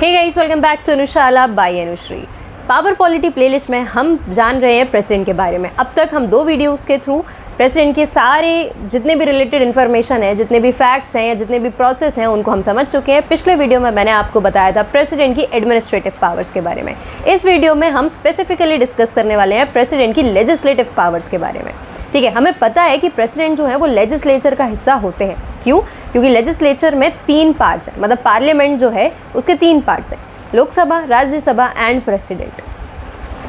Hey guys, welcome back to Anushala by Anushree. Power polity playlist में हम जान रहे हैं प्रेसिडेंट के बारे में। अब तक हम 2 वीडियोस के थ्रू प्रेसिडेंट के सारे जितने भी रिलेटेड इन्फॉर्मेशन है, जितने भी फैक्ट्स हैं या जितने भी प्रोसेस हैं, उनको हम समझ चुके हैं। पिछले वीडियो में मैंने आपको बताया था प्रेसिडेंट की एडमिनिस्ट्रेटिव पावर्स के बारे में। इस वीडियो में हम स्पेसिफिकली डिस्कस करने वाले हैं प्रेसिडेंट की लेजिस्लेटिव पावर्स के बारे में। ठीक है, हमें पता है कि प्रेसिडेंट जो है वो लेजिस्लेचर का हिस्सा होते हैं। क्यों? क्योंकि लेजिस्लेचर में 3 पार्ट्स हैं, मतलब पार्लियामेंट जो है उसके 3 पार्ट्स हैं, लोकसभा, राज्यसभा एंड प्रेसिडेंट।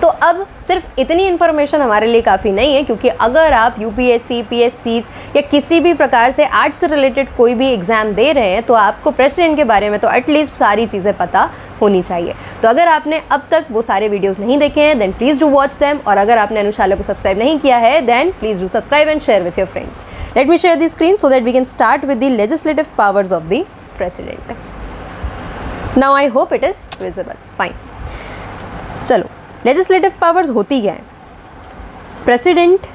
तो अब सिर्फ इतनी इन्फॉर्मेशन हमारे लिए काफ़ी नहीं है, क्योंकि अगर आप यूपीएससी, पीएससीज या किसी भी प्रकार से आर्ट्स से रिलेटेड कोई भी एग्ज़ाम दे रहे हैं तो आपको प्रेसिडेंट के बारे में तो एटलीस्ट सारी चीज़ें पता होनी चाहिए। तो अगर आपने अब तक वो सारे वीडियोस नहीं देखे हैं then please do watch them, और अगर आपने अनुशाला को सब्सक्राइब नहीं किया है then please do subscribe and share with your friends. Let me share the screen so that we can start with the legislative powers of the president. Now I hope it is visible. Fine, चलो legislative powers होती क्या है? President,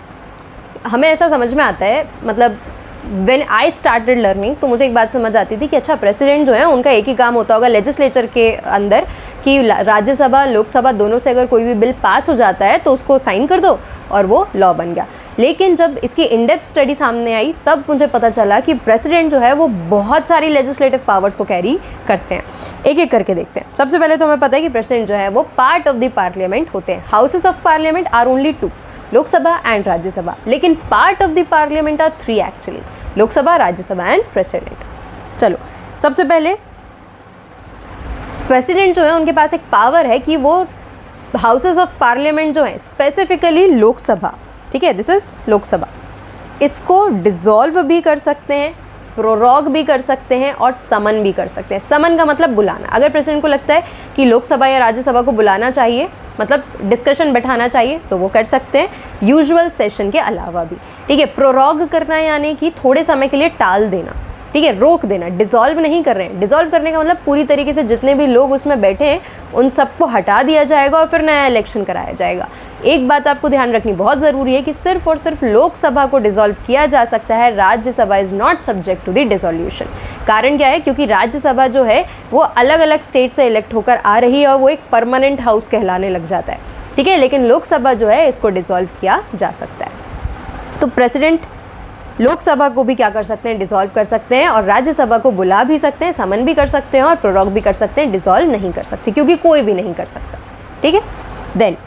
हमें ऐसा समझ में आता है, मतलब व्हेन आई स्टार्टेड लर्निंग तो मुझे एक बात समझ आती थी कि अच्छा प्रेसिडेंट जो है उनका एक ही काम होता होगा लेजिस्लेचर के अंदर कि राज्यसभा लोकसभा दोनों से अगर कोई भी बिल पास हो जाता है तो उसको साइन कर दो और वो लॉ बन गया। लेकिन जब इसकी इन-डेप्थ स्टडी सामने आई तब मुझे पता चला कि प्रेसिडेंट जो है वो बहुत सारी लेजिस्लेटिव पावर्स को कैरी करते हैं। एक एक करके देखते हैं। सबसे पहले तो हमें पता है कि प्रेसिडेंट जो है वो पार्ट ऑफ द पार्लियामेंट होते हैं। Houses of parliament are only 2, Lok Sabha and Rajya Sabha, लेकिन part of the parliament are 3 actually, Lok Sabha, Rajya Sabha and president. चलो सबसे पहले प्रेसिडेंट जो है उनके पास एक पावर है कि वो हाउसेस ऑफ पार्लियामेंट जो है स्पेसिफिकली लोकसभा, ठीक है, दिस इज लोकसभा, इसको डिसॉल्व भी कर सकते हैं, प्रोरॉग भी कर सकते हैं और समन भी कर सकते हैं। समन का मतलब बुलाना। अगर प्रेसिडेंट को लगता है कि लोकसभा या राज्यसभा को बुलाना चाहिए, मतलब डिस्कशन बैठाना चाहिए, तो वो कर सकते हैं, यूजुअल सेशन के अलावा भी। ठीक है, प्रोरॉग करना यानी कि थोड़े समय के लिए टाल देना, ठीक है, रोक देना। डिसॉल्व नहीं कर रहे हैं। डिसॉल्व करने का मतलब पूरी तरीके से जितने भी लोग उसमें बैठे हैं उन सबको हटा दिया जाएगा और फिर नया इलेक्शन कराया जाएगा। एक बात आपको ध्यान रखनी बहुत ज़रूरी है कि सिर्फ और सिर्फ लोकसभा को डिसॉल्व किया जा सकता है, Rajya Sabha is not subject to the dissolution. कारण क्या है? क्योंकि राज्यसभा जो है वो अलग अलग स्टेट से इलेक्ट होकर आ रही है और वो एक परमानेंट हाउस कहलाने लग जाता है, ठीक है, लेकिन लोकसभा जो है इसको डिसॉल्व किया जा सकता है। तो प्रेसिडेंट लोकसभा को भी क्या कर सकते हैं? डिसॉल्व कर सकते हैं, और राज्यसभा को बुला भी सकते हैं, समन भी कर सकते हैं और प्रोरॉग भी कर सकते हैं। डिसॉल्व नहीं कर सकते क्योंकि कोई भी नहीं कर सकता, ठीक है। देन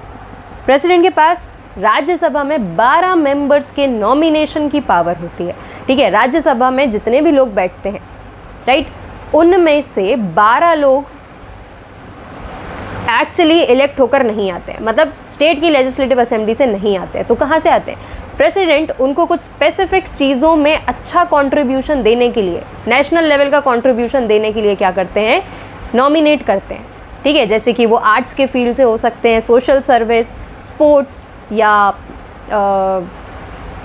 प्रेसिडेंट के पास राज्यसभा में 12 मेंबर्स के नॉमिनेशन की पावर होती है, ठीक है। राज्यसभा में जितने भी लोग बैठते हैं, राइट, उनमें से 12 लोग एक्चुअली इलेक्ट होकर नहीं आते हैं, मतलब स्टेट की लेजिस्लेटिव असेंबली से नहीं आते हैं। तो कहाँ से आते हैं? प्रेसिडेंट उनको कुछ स्पेसिफिक चीज़ों में अच्छा कंट्रीब्यूशन देने के लिए, नेशनल लेवल का कंट्रीब्यूशन देने के लिए क्या करते हैं? नॉमिनेट करते हैं, ठीक है। जैसे कि वो आर्ट्स के फील्ड से हो सकते हैं, सोशल सर्विस, स्पोर्ट्स, या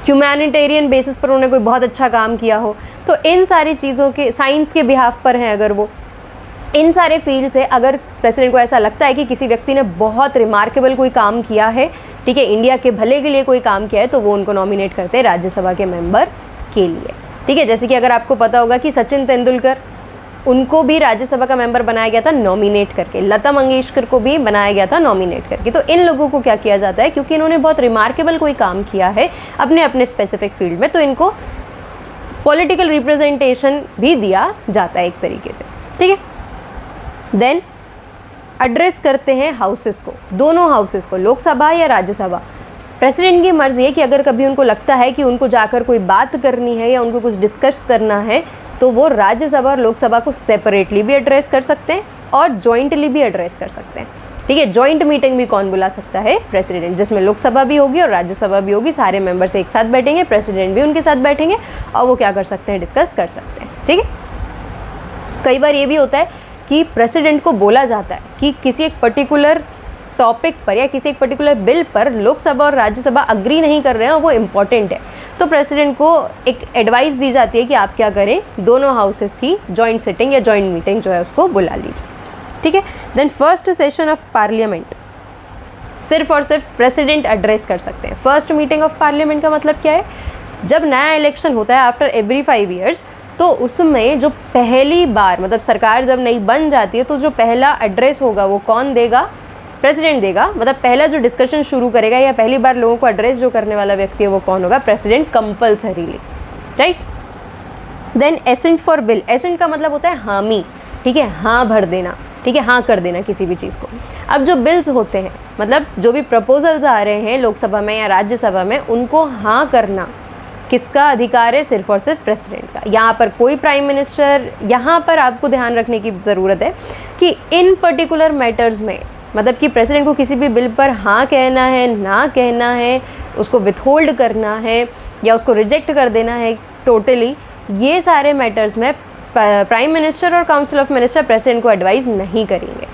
ह्यूमैनिटेरियन बेसिस पर उन्होंने कोई बहुत अच्छा काम किया हो, तो इन सारी चीज़ों के, साइंस के बिहाफ पर हैं अगर वो, इन सारे फील्ड से अगर प्रेसिडेंट को ऐसा लगता है कि किसी व्यक्ति ने बहुत रिमार्केबल कोई काम किया है, ठीक है, इंडिया के भले के लिए कोई काम किया है, तो वो उनको नॉमिनेट करते हैं राज्यसभा के मेंबर के लिए, ठीक है। जैसे कि अगर आपको पता होगा कि सचिन तेंदुलकर, उनको भी राज्यसभा का मेंबर बनाया गया था नॉमिनेट करके, लता मंगेशकर को भी बनाया गया था नॉमिनेट करके। तो इन लोगों को क्या किया जाता है? क्योंकि इन्होंने बहुत रिमार्केबल कोई काम किया है अपने अपने स्पेसिफिक फील्ड में, तो इनको पॉलिटिकल रिप्रेजेंटेशन भी दिया जाता है एक तरीके से, ठीक है। देन एड्रेस करते हैं हाउसेस को, दोनों हाउसेस को, लोकसभा या राज्यसभा। प्रेसिडेंट की मर्ज़ी है कि अगर कभी उनको लगता है कि उनको जाकर कोई बात करनी है या उनको कुछ डिस्कस करना है तो वो राज्यसभा और लोकसभा को सेपरेटली भी एड्रेस कर सकते हैं और जॉइंटली भी एड्रेस कर सकते हैं, ठीक है। जॉइंट मीटिंग भी कौन बुला सकता है? प्रेसिडेंट, जिसमें लोकसभा भी होगी और राज्यसभा भी होगी, सारे मेंबर्स एक साथ बैठेंगे, प्रेसिडेंट भी उनके साथ बैठेंगे और वो क्या कर सकते हैं? डिस्कस कर सकते हैं, ठीक है। कई बार ये भी होता है कि प्रेसिडेंट को बोला जाता है कि किसी एक पर्टिकुलर टॉपिक पर या किसी एक पर्टिकुलर बिल पर लोकसभा और राज्यसभा अग्री नहीं कर रहे हैं और वो इम्पॉर्टेंट है, तो प्रेसिडेंट को एक एडवाइस दी जाती है कि आप क्या करें? दोनों हाउसेस की जॉइंट सिटिंग या जॉइंट मीटिंग जो है उसको बुला लीजिए, ठीक है। Then first session of parliament सिर्फ और सिर्फ प्रेसिडेंट एड्रेस कर सकते हैं। फर्स्ट मीटिंग ऑफ पार्लियामेंट का मतलब क्या है? जब नया इलेक्शन होता है आफ्टर एवरी 5 ईयर्स, तो उसमें जो पहली बार मतलब सरकार जब नई बन जाती है तो जो पहला एड्रेस होगा वो कौन देगा? प्रेसिडेंट देगा। मतलब पहला जो डिस्कशन शुरू करेगा या पहली बार लोगों को एड्रेस जो करने वाला व्यक्ति है वो कौन होगा? President compulsorily, right. Then assent for bill, assent का मतलब होता है हामी, ठीक है, हाँ भर देना, ठीक है, हाँ कर देना किसी भी चीज़ को। अब जो बिल्स होते हैं मतलब जो भी प्रपोजल्स आ रहे हैं लोकसभा में या राज्यसभा में, उनको हाँ करना किसका अधिकार है? सिर्फ और सिर्फ प्रेसिडेंट का। यहाँ पर कोई प्राइम मिनिस्टर, यहाँ पर आपको ध्यान रखने की ज़रूरत है कि इन पर्टिकुलर मैटर्स में मतलब कि प्रेसिडेंट को किसी भी बिल पर हाँ कहना है, ना कहना है, उसको विथहोल्ड करना है या उसको रिजेक्ट कर देना है टोटली, ये सारे मैटर्स में प्राइम मिनिस्टर और काउंसिल ऑफ मिनिस्टर प्रेसिडेंट को एडवाइस नहीं करेंगे।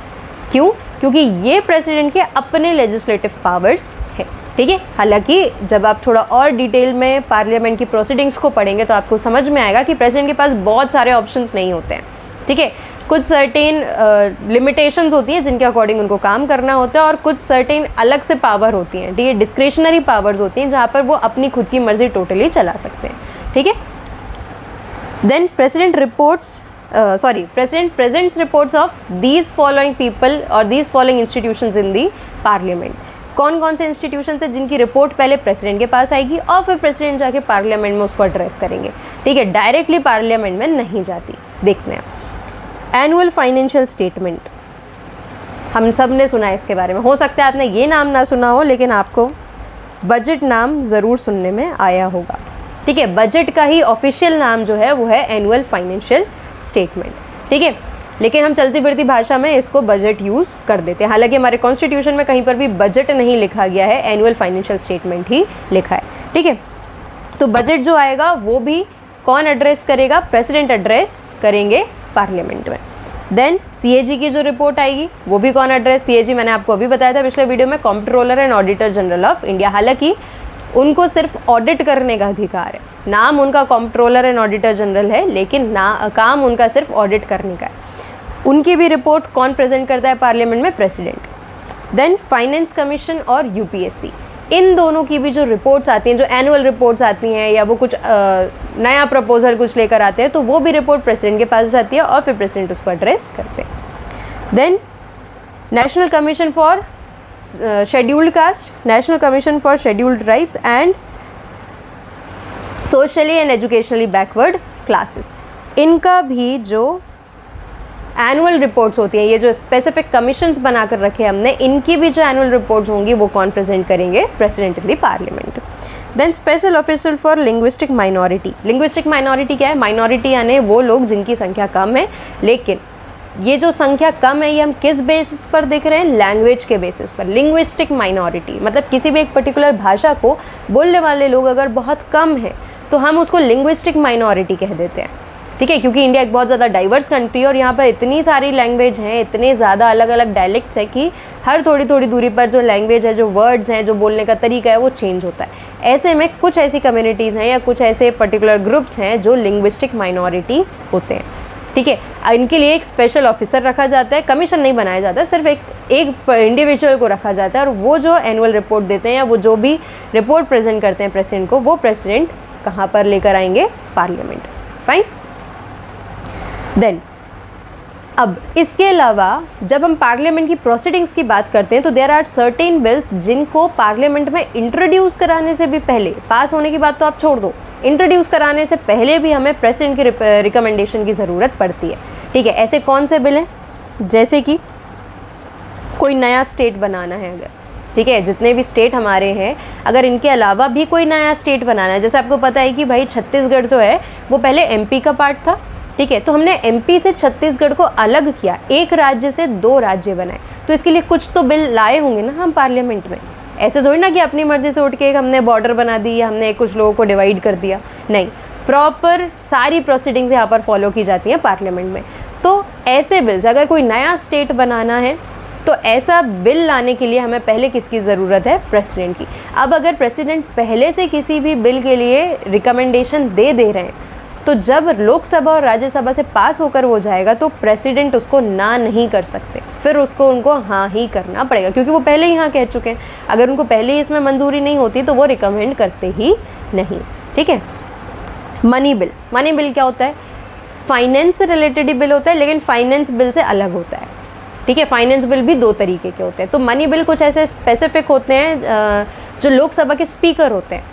क्यों? क्योंकि ये प्रेसिडेंट के अपने लेजिस्लेटिव पावर्स है, ठीक है। हालांकि जब आप थोड़ा और डिटेल में पार्लियामेंट की प्रोसीडिंग्स को पढ़ेंगे तो आपको समझ में आएगा कि प्रेसिडेंट के पास बहुत सारे ऑप्शंस नहीं होते हैं, ठीक है। कुछ सर्टेन लिमिटेशंस होती हैं जिनके अकॉर्डिंग उनको काम करना होता है और कुछ सर्टेन अलग से पावर होती हैं, ठीक है, डिस्क्रिशनरी पावर्स होती हैं जहाँ पर वो अपनी खुद की मर्जी टोटली चला सकते हैं, ठीक है। Then president presents reports of these following people और these following institutions in the parliament. कौन कौन से इंस्टीट्यूशन है जिनकी रिपोर्ट पहले प्रेसिडेंट के पास आएगी और फिर प्रेसिडेंट जाके पार्लियामेंट में उसको एड्रेस करेंगे, ठीक है, डायरेक्टली पार्लियामेंट में नहीं जाती। देखते हैं एनुअल फाइनेंशियल स्टेटमेंट, हम सब ने सुना है इसके बारे में। हो सकता है आपने ये नाम ना सुना हो लेकिन आपको बजट नाम ज़रूर सुनने में आया होगा, ठीक है। बजट का ही ऑफिशियल नाम जो है वो है एनुअल फाइनेंशियल स्टेटमेंट, ठीक है, लेकिन हम चलती फिरती भाषा में इसको बजट यूज़ कर देते हैं। हालांकि हमारे कॉन्स्टिट्यूशन में कहीं पर भी बजट नहीं लिखा गया है, एनुअल फाइनेंशियल स्टेटमेंट ही लिखा है, ठीक है। तो बजट जो आएगा वो भी कौन एड्रेस करेगा? प्रेसिडेंट एड्रेस करेंगे पार्लियामेंट में। देन सीएजी की जो रिपोर्ट आएगी वो भी कौन एड्रेस? सीएजी मैंने आपको अभी बताया था पिछले वीडियो में, controller and auditor general of India. हालांकि उनको सिर्फ ऑडिट करने का अधिकार है, नाम उनका कंट्रोलर एंड ऑडिटर जनरल है लेकिन काम उनका सिर्फ ऑडिट करने का है। उनकी भी रिपोर्ट कौन प्रेजेंट करता है पार्लियामेंट में? प्रेसिडेंट। देन फाइनेंस कमीशन और यूपीएससी, इन दोनों की भी जो रिपोर्ट्स आती हैं, जो एनुअल रिपोर्ट्स आती हैं या वो कुछ नया प्रपोजल कुछ लेकर आते हैं तो वो भी रिपोर्ट प्रेसिडेंट के पास जाती है और फिर प्रेसिडेंट उसको एड्रेस करते हैं। Then national commission for scheduled caste, national commission for scheduled tribes and socially and educationally backward classes, इनका भी जो एनुअल रिपोर्ट्स होती हैं, ये जो स्पेसिफिक कमीशंस बनाकर रखे हमने, इनकी भी जो एनुअल रिपोर्ट्स होंगी वो कौन प्रेजेंट करेंगे? President in the parliament. Then special officer for linguistic minority, linguistic minority क्या है? माइनॉरिटी यानी वो लोग जिनकी संख्या कम है, लेकिन ये जो संख्या कम है ये हम किस बेसिस पर देख रहे हैं? लैंग्वेज के बेसिस पर। लिंग्विस्टिक माइनॉरिटी मतलब किसी भी एक पर्टिकुलर भाषा को बोलने वाले लोग अगर बहुत कम हैं तो हम उसको लिंग्विस्टिक माइनॉरिटी कह देते हैं, ठीक है, क्योंकि इंडिया एक बहुत ज़्यादा डाइवर्स कंट्री है और यहाँ पर इतनी सारी लैंग्वेज हैं, इतने ज़्यादा अलग अलग डायलेक्ट्स हैं कि हर थोड़ी थोड़ी दूरी पर जो लैंग्वेज है, जो वर्ड्स हैं, जो बोलने का तरीका है वो चेंज होता है। ऐसे में कुछ ऐसी कम्युनिटीज़ हैं या कुछ ऐसे पर्टिकुलर ग्रुप्स हैं जो लिंग्विस्टिक माइनॉरिटी होते हैं, ठीक है। इनके लिए एक स्पेशल ऑफिसर रखा जाता है, कमीशन नहीं बनाया जाता, सिर्फ एक इंडिविजुअल को रखा जाता है और वो जो एनुअल रिपोर्ट देते हैं या वो जो भी रिपोर्ट प्रेजेंट करते हैं प्रेसिडेंट को, वो प्रेसिडेंट कहाँ पर लेकर आएंगे? पार्लियामेंट। फाइन। देन अब इसके अलावा जब हम पार्लियामेंट की प्रोसीडिंग्स की बात करते हैं तो देयर आर सर्टेन बिल्स जिनको पार्लियामेंट में इंट्रोड्यूस कराने से भी पहले, पास होने की बात तो आप छोड़ दो, इंट्रोड्यूस कराने से पहले भी हमें प्रेसिडेंट की रिकमेंडेशन की ज़रूरत पड़ती है, ठीक है। ऐसे कौन से बिल हैं? जैसे कि कोई नया स्टेट बनाना है अगर, ठीक है, जितने भी स्टेट हमारे हैं अगर इनके अलावा भी कोई नया स्टेट बनाना है, जैसे आपको पता है कि भाई छत्तीसगढ़ जो है वो पहले एमपी का पार्ट था, ठीक है, तो हमने एमपी से छत्तीसगढ़ को अलग किया, एक राज्य से 2 राज्य बनाए, तो इसके लिए कुछ तो बिल लाए होंगे ना हम पार्लियामेंट में। ऐसे थोड़ी ना कि अपनी मर्ज़ी से उठ के एक हमने बॉर्डर बना दी या हमने कुछ लोगों को डिवाइड कर दिया, नहीं, प्रॉपर सारी प्रोसीडिंग्स यहाँ पर फॉलो की जाती हैं पार्लियामेंट में। तो ऐसे बिल्स, अगर कोई नया स्टेट बनाना है तो ऐसा बिल लाने के लिए हमें पहले किसकी ज़रूरत है? प्रेसिडेंट की। अब अगर प्रेसिडेंट पहले से किसी भी बिल के लिए रिकमेंडेशन दे रहे हैं तो जब लोकसभा और राज्यसभा से पास होकर वो जाएगा तो प्रेसिडेंट उसको ना नहीं कर सकते, फिर उसको उनको हाँ ही करना पड़ेगा, क्योंकि वो पहले ही हाँ कह चुके हैं। अगर उनको पहले ही इसमें मंजूरी नहीं होती तो वो रिकमेंड करते ही नहीं, ठीक है। मनी बिल, मनी बिल क्या होता है? फाइनेंस से रिलेटेड ही बिल होता है, लेकिन फाइनेंस बिल से अलग होता है, ठीक है। फाइनेंस बिल भी 2 तरीके के होते हैं। तो मनी बिल कुछ ऐसे स्पेसिफिक होते हैं जो लोकसभा के स्पीकर होते हैं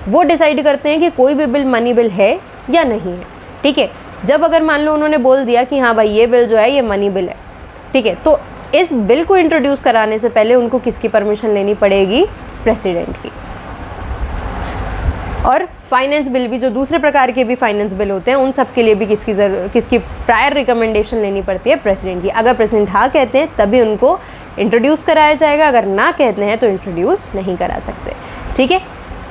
वो डिसाइड करते हैं कि कोई भी बिल मनी बिल है या नहीं है, ठीक है। जब अगर मान लो उन्होंने बोल दिया कि हाँ भाई ये बिल जो है ये मनी बिल है, ठीक है, तो इस बिल को इंट्रोड्यूस कराने से पहले उनको किसकी परमिशन लेनी पड़ेगी? प्रेसिडेंट की। और फाइनेंस बिल भी, जो दूसरे प्रकार के भी फाइनेंस बिल होते हैं, उन सब के लिए भी किसकी प्रायर रिकमेंडेशन लेनी पड़ती है? प्रेसिडेंट की। अगर प्रेसिडेंट हाँ कहते हैं तभी उनको इंट्रोड्यूस कराया जाएगा, अगर ना कहते हैं तो इंट्रोड्यूस नहीं करा सकते, ठीक है।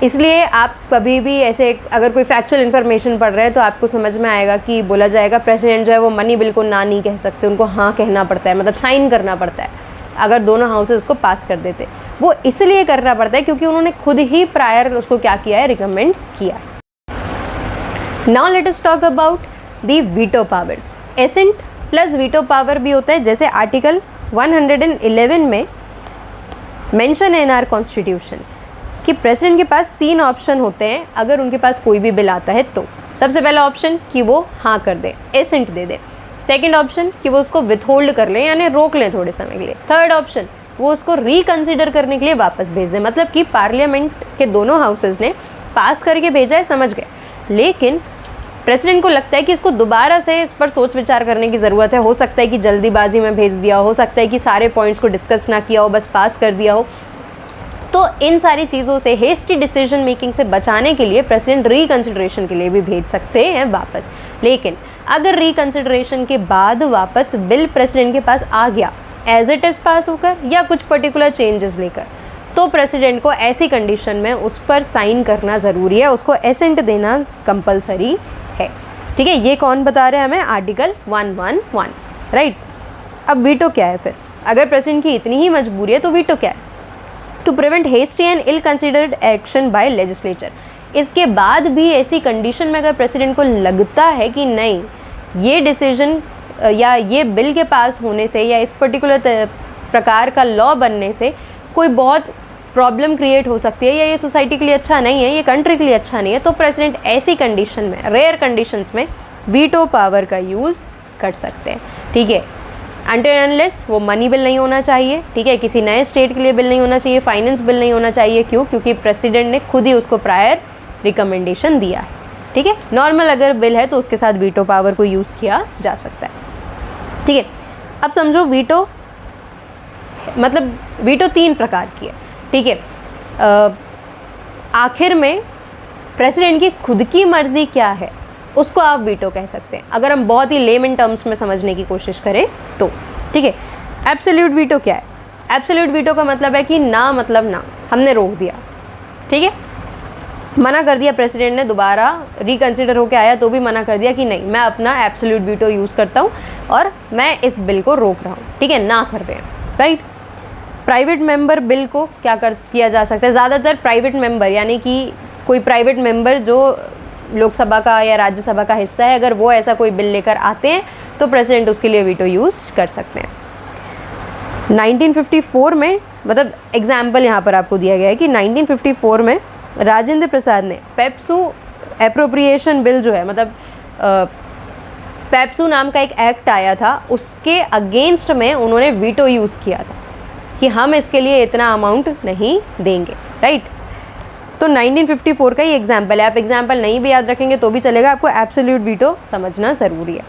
इसलिए आप कभी भी ऐसे अगर कोई फैक्चुअल इन्फॉर्मेशन पढ़ रहे हैं तो आपको समझ में आएगा कि बोला जाएगा प्रेसिडेंट जो है वो मनी बिल को ना नहीं कह सकते, उनको हाँ कहना पड़ता है, मतलब साइन करना पड़ता है अगर दोनों हाउसेस को पास कर देते। वो इसलिए करना पड़ता है क्योंकि उन्होंने खुद ही प्रायर उसको क्या किया है? रिकमेंड किया। Now let us talk about the veto powers. Assent plus veto power भी होता है, जैसे आर्टिकल 111 में मेंशन है इन आवर कॉन्स्टिट्यूशन कि प्रेसिडेंट के पास 3 ऑप्शन होते हैं अगर उनके पास कोई भी बिल आता है तो। सबसे पहला ऑप्शन कि वो हाँ कर दे, एसेंट दे दे। सेकंड ऑप्शन कि वो उसको विथहोल्ड कर लें यानी रोक लें थोड़े समय के लिए। थर्ड ऑप्शन वो उसको रिकंसिडर करने के लिए वापस भेज दें, मतलब कि पार्लियामेंट के दोनों हाउसेस ने पास करके भेजा है, समझ गए, लेकिन प्रेसिडेंट को लगता है कि इसको दोबारा से इस पर सोच विचार करने की ज़रूरत है। हो सकता है कि जल्दीबाजी में भेज दिया हो सकता है कि सारे पॉइंट्स को डिस्कस ना किया हो, बस पास कर दिया हो। तो इन सारी चीज़ों से, हेस्टी डिसीजन मेकिंग से बचाने के लिए प्रेसिडेंट रिकंसिडरेशन के लिए भी भेज सकते हैं वापस। लेकिन अगर रिकंसिडरेशन के बाद वापस बिल प्रेसिडेंट के पास आ गया एज इट इज़ पास होकर या कुछ पर्टिकुलर चेंजेस लेकर, तो प्रेसिडेंट को ऐसी कंडीशन में उस पर साइन करना ज़रूरी है, उसको एसेंट देना कंपलसरी है, ठीक है। ये कौन बता रहे हैं हमें? Article 111, right. अब वीटो क्या है फिर? अगर प्रेसिडेंट की इतनी ही मजबूरी है तो वीटो क्या है? To prevent hasty and ill considered action by legislature. इसके बाद भी ऐसी कंडीशन में अगर प्रेसिडेंट को लगता है कि नहीं ये डिसीजन या ये बिल के पास होने से या इस पर्टिकुलर प्रकार का लॉ बनने से कोई बहुत प्रॉब्लम क्रिएट हो सकती है या ये सोसाइटी के लिए अच्छा नहीं है, ये कंट्री के लिए अच्छा नहीं है, तो प्रेसिडेंट ऐसी कंडीशन में, रेयर कंडीशंस में वीटो पावर का यूज़ कर सकते हैं, ठीक है। अनटिल अनलेस वो मनी बिल नहीं होना चाहिए, ठीक है, किसी नए स्टेट के लिए बिल नहीं होना चाहिए, फाइनेंस बिल नहीं होना चाहिए। क्यों? क्योंकि प्रेसिडेंट ने खुद ही उसको प्रायर रिकमेंडेशन दिया है, ठीक है। नॉर्मल अगर बिल है तो उसके साथ वीटो पावर को यूज़ किया जा सकता है, ठीक है। अब समझो वीटो मतलब वीटो 3 प्रकार की है, ठीक है। आखिर में प्रेसिडेंट की खुद की मर्जी क्या है उसको आप वीटो कह सकते हैं, अगर हम बहुत ही लेमन टर्म्स में समझने की कोशिश करें तो, ठीक है। एब्सोल्यूट वीटो क्या है? एब्सोल्यूट वीटो का मतलब है कि ना मतलब ना, हमने रोक दिया, ठीक है, मना कर दिया। प्रेसिडेंट ने दोबारा रिकंसिडर होकर आया तो भी मना कर दिया कि नहीं, मैं अपना एब्सोल्यूट वीटो यूज़ करता हूँ और मैं इस बिल को रोक रहा हूँ, ठीक है, ना कर रहे हैं, राइट। प्राइवेट मेंबर बिल को क्या किया जा सकता है? ज़्यादातर प्राइवेट मेंबर यानी कि कोई प्राइवेट मेंबर जो लोकसभा का या राज्यसभा का हिस्सा है, अगर वो ऐसा कोई बिल लेकर आते हैं तो प्रेसिडेंट उसके लिए वीटो यूज़ कर सकते हैं। 1954 में, मतलब एग्जाम्पल यहाँ पर आपको दिया गया है कि 1954 में राजेंद्र प्रसाद ने पेप्सू एप्रोप्रिएशन बिल जो है, मतलब पेप्सू नाम का एक एक्ट आया था, उसके अगेंस्ट में उन्होंने वीटो यूज़ किया था कि हम इसके लिए इतना अमाउंट नहीं देंगे, राइट। तो 1954 का ही एग्जाम्पल है, आप एग्जाम्पल नहीं भी याद रखेंगे तो भी चलेगा, आपको एब्सोल्यूट वीटो समझना ज़रूरी है।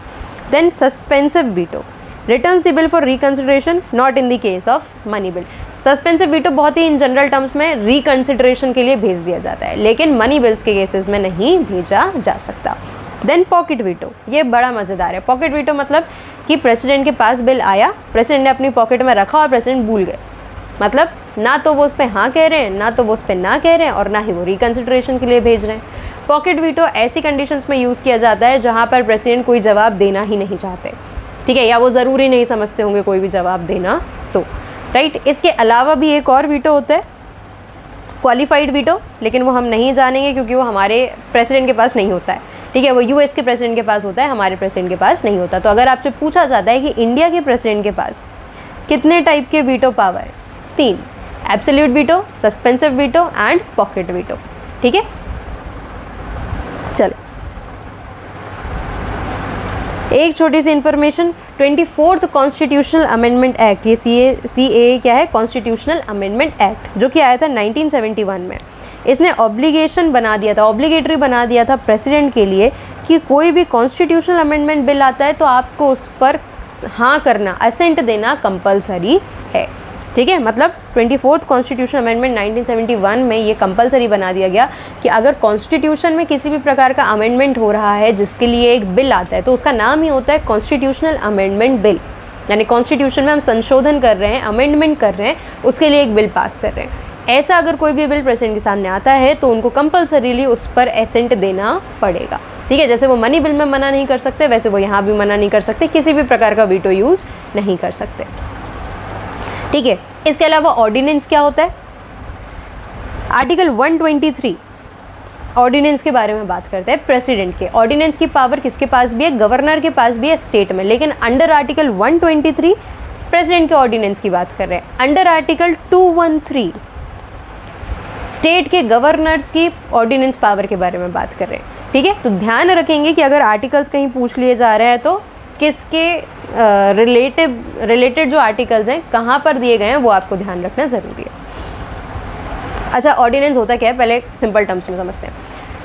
Then suspensive veto returns the bill for reconsideration not in the case of money bill. Suspensive veto बहुत ही इन जनरल टर्म्स में रिकंसिडरेशन के लिए भेज दिया जाता है, लेकिन मनी बिल्स के केसेस में नहीं भेजा जा सकता। देन पॉकेट वीटो, ये बड़ा मज़ेदार है। पॉकेट वीटो मतलब कि प्रेसिडेंट के पास बिल आया, प्रेसिडेंट ने अपनी पॉकेट में रखा और प्रेसिडेंट भूल गए, मतलब ना तो वो उस पर हाँ कह रहे हैं, ना तो वो उस पर ना कह रहे हैं, और ना ही वो रिकंसिडरेशन के लिए भेज रहे हैं। पॉकेट वीटो ऐसी कंडीशंस में यूज़ किया जाता है जहाँ पर प्रेसिडेंट कोई जवाब देना ही नहीं चाहते, ठीक है, या वो ज़रूरी नहीं समझते होंगे कोई भी जवाब देना तो, राइट। इसके अलावा भी एक और वीटो होता है क्वालिफाइड वीटो, लेकिन वो हम नहीं जानेंगे क्योंकि वो हमारे प्रेसिडेंट के पास नहीं होता है, ठीक है, वो यूएस के प्रेसिडेंट के पास होता है, हमारे प्रेसिडेंट के पास नहीं होता। तो अगर आपसे पूछा जाता है कि इंडिया के प्रेसिडेंट के पास कितने टाइप के वीटो पावर है? 3, absolute veto, suspensive veto and pocket veto, ठीक है। चलो एक छोटी सी information, 24th constitutional amendment act, ये CAA क्या है, कॉन्स्टिट्यूशनल अमेंडमेंट एक्ट, जो कि आया था 1971 में। इसने ऑब्लिगेशन बना दिया था, ऑब्लिगेटरी बना दिया था प्रेसिडेंट के लिए कि कोई भी कॉन्स्टिट्यूशनल अमेंडमेंट बिल आता है तो आपको उस पर हाँ करना, असेंट देना कंपलसरी है। ठीक है, मतलब 24th कॉन्स्टिट्यूशन अमेंडमेंट 1971 में ये कंपलसरी बना दिया गया कि अगर कॉन्स्टिट्यूशन में किसी भी प्रकार का अमेंडमेंट हो रहा है जिसके लिए एक बिल आता है तो उसका नाम ही होता है कॉन्स्टिट्यूशनल अमेंडमेंट बिल, यानी कॉन्स्टिट्यूशन में हम संशोधन कर रहे हैं, अमेंडमेंट कर रहे हैं, उसके लिए एक बिल पास कर रहे हैं। ऐसा अगर कोई भी बिल प्रेसिडेंट के सामने आता है तो उनको कंपलसरीली उस पर एसेंट देना पड़ेगा। ठीक है, जैसे वो मनी बिल में मना नहीं कर सकते वैसे वो यहाँ भी मना नहीं कर सकते, किसी भी प्रकार का वीटो यूज़ नहीं कर सकते। ठीक है, इसके अलावा ऑर्डिनेंस क्या होता है, आर्टिकल 123 ऑर्डिनेंस के बारे में बात करते हैं। प्रेसिडेंट के ऑर्डिनेंस की पावर किसके पास भी है, गवर्नर के पास भी है स्टेट में, लेकिन अंडर आर्टिकल 123 प्रेसिडेंट के ऑर्डिनेंस की बात कर रहे हैं। अंडर आर्टिकल 213 स्टेट के गवर्नर्स की ऑर्डिनेंस पावर के बारे में बात कर रहे हैं। ठीक है, तो ध्यान रखेंगे कि अगर आर्टिकल्स कहीं पूछ लिए जा रहे हैं तो किसके रिलेटेड जो आर्टिकल्स हैं कहाँ पर दिए गए हैं वो आपको ध्यान रखना ज़रूरी है। अच्छा, ऑर्डिनेंस होता क्या है, पहले सिंपल टर्म्स में समझते हैं।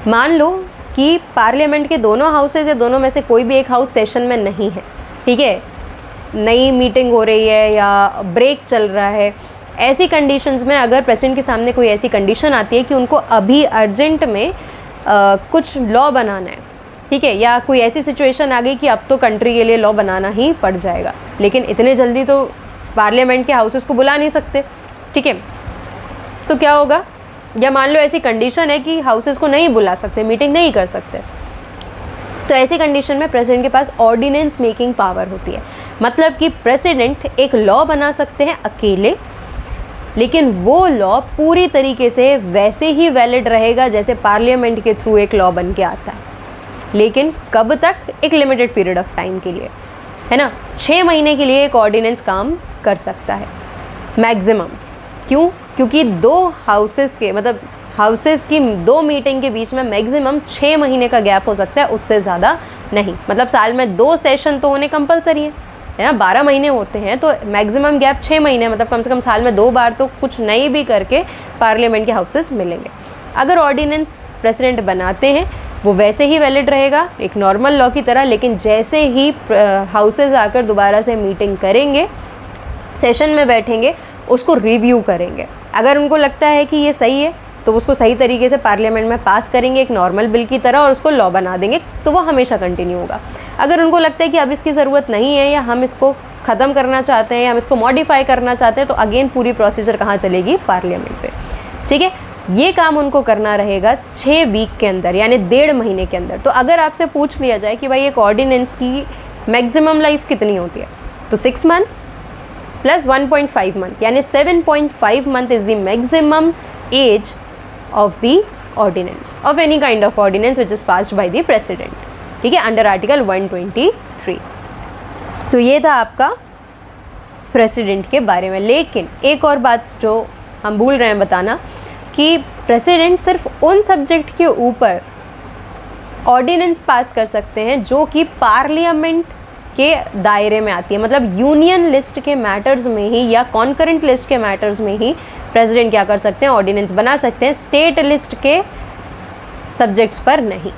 मान लो कि पार्लियामेंट के दोनों हाउसेज या दोनों में से कोई भी एक हाउस सेशन में नहीं है, ठीक है, नई मीटिंग हो रही है या ब्रेक चल रहा है, ऐसी कंडीशंस में अगर प्रेसिडेंट के सामने कोई ऐसी कंडीशन आती है कि उनको अभी अर्जेंट में कुछ लॉ बनाना है, ठीक है, या कोई ऐसी सिचुएशन आ गई कि अब तो कंट्री के लिए लॉ बनाना ही पड़ जाएगा, लेकिन इतने जल्दी तो पार्लियामेंट के हाउसेस को बुला नहीं सकते। ठीक है, तो क्या होगा, या मान लो ऐसी कंडीशन है कि हाउसेस को नहीं बुला सकते, मीटिंग नहीं कर सकते, तो ऐसी कंडीशन में प्रेसिडेंट के पास ऑर्डिनेंस मेकिंग पावर होती है। मतलब कि प्रेसिडेंट एक लॉ बना सकते हैं अकेले, लेकिन वो लॉ पूरी तरीके से वैसे ही वैलिड रहेगा जैसे पार्लियामेंट के थ्रू एक लॉ बन के आता है, लेकिन कब तक, एक लिमिटेड पीरियड ऑफ टाइम के लिए, है ना, 6 महीने के लिए एक ऑर्डिनेंस काम कर सकता है मैक्सिमम। क्यों, क्योंकि 2 हाउसेस के, मतलब हाउसेस की 2 मीटिंग के बीच में मैक्सिमम 6 महीने का गैप हो सकता है, उससे ज़्यादा नहीं। मतलब साल में 2 सेशन तो होने कंपलसरी है ना, 12 महीने होते हैं तो मैक्सिमम गैप 6 महीने, मतलब कम से कम साल में 2 बार तो कुछ नई भी करके पार्लियामेंट के हाउसेस मिलेंगे। अगर ऑर्डिनेंस प्रेसिडेंट बनाते हैं वो वैसे ही वैलिड रहेगा एक नॉर्मल लॉ की तरह, लेकिन जैसे ही हाउसेस आकर दोबारा से मीटिंग करेंगे, सेशन में बैठेंगे, उसको रिव्यू करेंगे। अगर उनको लगता है कि ये सही है तो उसको सही तरीके से पार्लियामेंट में पास करेंगे एक नॉर्मल बिल की तरह और उसको लॉ बना देंगे, तो वो हमेशा कंटिन्यू होगा। अगर उनको लगता है कि अब इसकी ज़रूरत नहीं है या हम इसको ख़त्म करना चाहते हैं या हम इसको मॉडिफाई करना चाहते हैं, तो अगेन पूरी प्रोसीजर कहाँ चलेगी, पार्लियामेंट पे। ठीक है, ये काम उनको करना रहेगा 6 वीक के अंदर, यानी 1.5 महीने के अंदर। तो अगर आपसे पूछ लिया जाए कि भाई एक ऑर्डिनेंस की मैक्सिमम लाइफ कितनी होती है, तो 6 मंथ्स प्लस 1.5 मंथ, यानी 7.5 month is the maximum age of the ordinance of any kind of ordinance which is passed by the president। ठीक है, अंडर आर्टिकल 123। तो ये था आपका प्रेसिडेंट के बारे में। लेकिन एक और बात जो हम भूल रहे हैं बताना, कि प्रेसिडेंट सिर्फ उन सब्जेक्ट के ऊपर ऑर्डिनेंस पास कर सकते हैं जो कि पार्लियामेंट के दायरे में आती है। मतलब यूनियन लिस्ट के मैटर्स में ही या कॉन्करेंट लिस्ट के मैटर्स में ही प्रेसिडेंट क्या कर सकते हैं, ऑर्डिनेंस बना सकते हैं, स्टेट लिस्ट के सब्जेक्ट्स पर नहीं।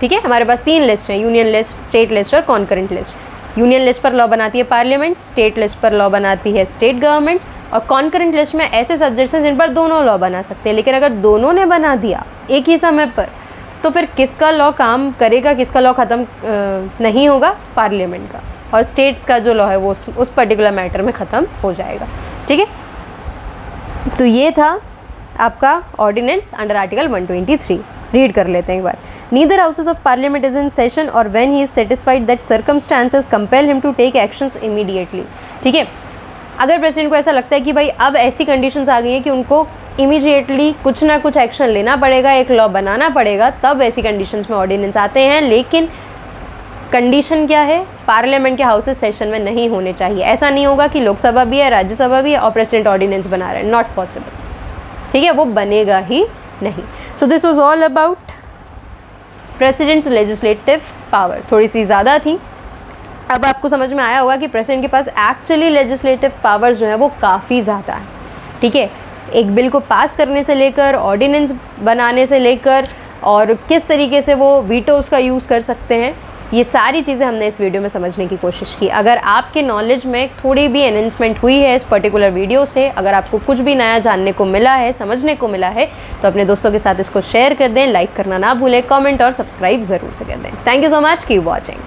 ठीक है, हमारे पास 3 लिस्ट हैं, यूनियन लिस्ट, स्टेट लिस्ट और कॉन्करेंट लिस्ट। यूनियन लिस्ट पर लॉ बनाती है पार्लियामेंट, स्टेट लिस्ट पर लॉ बनाती है स्टेट गवर्नमेंट्स, और कॉन्करेंट लिस्ट में ऐसे सब्जेक्ट्स हैं जिन पर दोनों लॉ बना सकते हैं। लेकिन अगर दोनों ने बना दिया एक ही समय पर, तो फिर किसका लॉ काम करेगा, किसका लॉ ख़त्म नहीं होगा, पार्लियामेंट का, और स्टेट्स का जो लॉ है वो उस पर्टिकुलर मैटर में ख़त्म हो जाएगा। ठीक है, तो ये था आपका ऑर्डिनेंस अंडर आर्टिकल 123। रीड कर लेते हैं एक बार। Neither houses of parliament is in session और when he is satisfied that circumstances compel him to take actions immediately. ठीक है, अगर प्रेसिडेंट को ऐसा लगता है कि भाई अब ऐसी कंडीशंस आ गई हैं कि उनको इमीडिएटली कुछ ना कुछ एक्शन लेना पड़ेगा, एक लॉ बनाना पड़ेगा, तब ऐसी कंडीशंस में ऑर्डिनेंस आते हैं। लेकिन कंडीशन क्या है, पार्लियामेंट के हाउसेस सेशन में नहीं होने चाहिए। ऐसा नहीं होगा कि लोकसभा भी है, राज्यसभा भी है और प्रेसिडेंट ऑर्डिनेंस बना रहे हैं, नॉट पॉसिबल। ठीक है, वो बनेगा ही नहीं। So this was all about president's legislative power. थोड़ी सी ज़्यादा थी अब आपको समझ में आया होगा कि प्रेसिडेंट के पास एक्चुअली लेजिस्लेटिव पावर्स जो है वो काफ़ी ज़्यादा है, ठीक है। एक बिल को पास करने से लेकर, ऑर्डिनेंस बनाने से लेकर, और किस तरीके से वो वीटोज़ का यूज़ कर सकते हैं, ये सारी चीज़ें हमने इस वीडियो में समझने की कोशिश की। अगर आपके नॉलेज में थोड़ी भी एनहेंसमेंट हुई है इस पर्टिकुलर वीडियो से, अगर आपको कुछ भी नया जानने को मिला है, समझने को मिला है, तो अपने दोस्तों के साथ इसको शेयर कर दें, लाइक करना ना भूलें, कमेंट और सब्सक्राइब ज़रूर से कर दें। Thank you so much, keep watching.